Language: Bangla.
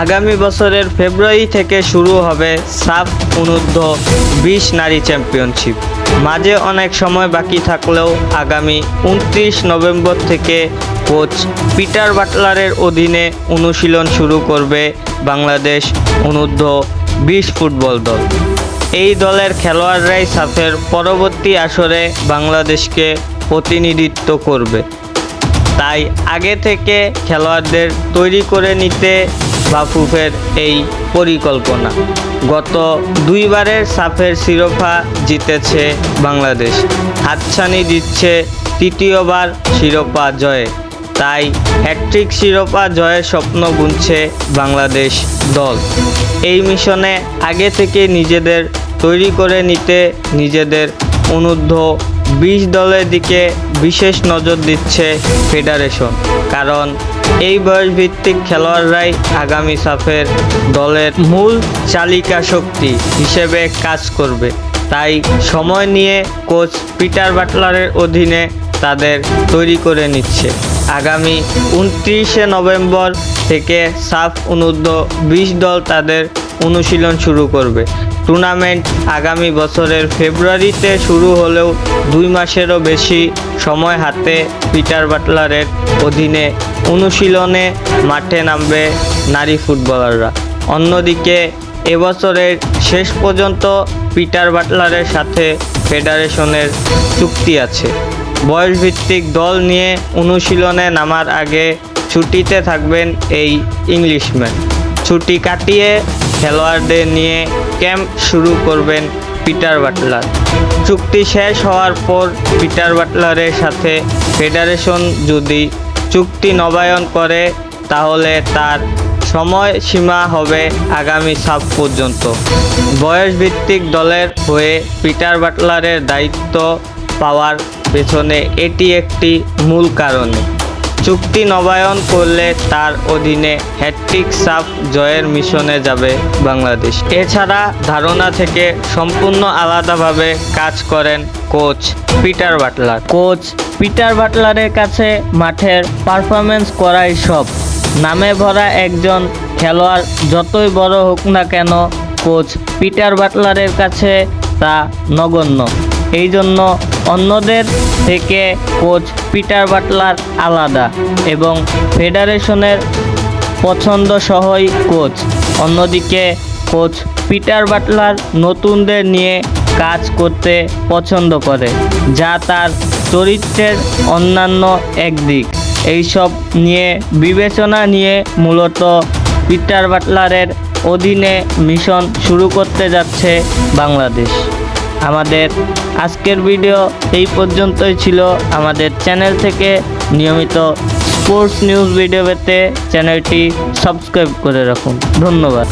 আগামী বছরের ফেব্রুয়ারি থেকে শুরু হবে সাফ অনূর্ধ্ব-20 নারী চ্যাম্পিয়নশিপ। মাঝে অনেক সময় বাকি থাকলেও আগামী 29 নভেম্বর থেকে কোচ পিটার বাটলারের অধীনে অনুশীলন শুরু করবে বাংলাদেশ অনূর্ধ্ব-20 ফুটবল দল। এই দলের খেলোয়াড়রাই সাফের পরবর্তী আসরে বাংলাদেশকে প্রতিনিধিত্ব করবে। তাই আগে থেকে খেলোয়াড়দের তৈরি করে নিতে বাফুফের এই পরিকল্পনা। গত দুইবারের সাফের শিরোপা জিতেছে বাংলাদেশ, হাতছানি দিচ্ছে তৃতীয়বার শিরোপা জয়ে। তাই হ্যাট্রিক শিরোপা জয়ের স্বপ্ন বুনছে বাংলাদেশ দল। এই মিশনে আগে থেকে নিজেদের তৈরি করে নিতে নিজেদের অনূর্ধ্ব-20 দলের দিকে বিশেষ নজর দিচ্ছে ফেডারেশন। কারণ এই বয়সভিত্তিক খেলোয়াড়রাই আগামী সাফের দলের মূল চালিকা শক্তি হিসেবে কাজ করবে। তাই সময় নিয়ে কোচ পিটার বাটলারের অধীনে তাদের তৈরি করে নিচ্ছে। আগামী 29শে নভেম্বর থেকে সাফ অনূর্ধ্ব-20 দল তাদের অনুশীলন শুরু করবে। টুর্নামেন্ট আগামী বছরের ফেব্রুয়ারিতে শুরু হলেও 2 মাসেরও বেশি সময় হাতে পিটার বাটলারের অধীনে অনুশীলনে মাঠে নামবে নারী ফুটবলাররা। অন্যদিকে এবছরের শেষ পর্যন্ত পিটার বাটলারের সাথে ফেডারেশনের চুক্তি আছে। বয়সভিত্তিক দল নিয়ে অনুশীলনে নামার আগে ছুটিতে থাকবেন এই ইংলিশম্যান। ছুটি কাটিয়ে খেলোয়াড়দের নিয়ে ক্যাম্প শুরু করবেন পিটার বাটলার। চুক্তি শেষ হওয়ার পর পিটার বাটলারের সাথে ফেডারেশন যদি চুক্তি নবায়ন করে তাহলে তার সময়সীমা হবে আগামী সাফ পর্যন্ত। বয়সভিত্তিক দলের হয়ে পিটার বাটলারের দায়িত্ব পাওয়ার পেছনে এটি একটি মূল কারণ। চুক্তি নবায়ন করলে তার অধীনে হ্যাট্রিক সাফ জয়ের মিশনে যাবে বাংলাদেশ। এছাড়া ধারণা থেকে সম্পূর্ণ আলাদাভাবে কাজ করেন coach Peter Butler. Coach Peter বাটলারের কাছে মাঠের পারফরমেন্স করাই সব। নামে ভরা একজন খেলোয়াড় যতই বড় হোক না কেন, কোচ পিটার বাটলারের কাছে তা নগণ্য। এই জন্য অন্যদের থেকে কোচ পিটার বাটলার আলাদা এবং ফেডারেশনের পছন্দসহই কোচ। অন্যদিকে কোচ পিটার বাটলার নতুনদের নিয়ে কাজ করতে পছন্দ করে, যা তার চরিত্রের অন্যান্য একদিক। এইসব নিয়ে বিবেচনা নিয়ে মূলত পিটার বাটলারের অধীনে মিশন শুরু করতে যাচ্ছে বাংলাদেশ। আমাদের আজকের ভিডিও এই পর্যন্তই ছিল। আমাদের চ্যানেল থেকে নিয়মিত স্পোর্টস নিউজ ভিডিও পেতে চ্যানেলটি সাবস্ক্রাইব করে রাখুন। ধন্যবাদ।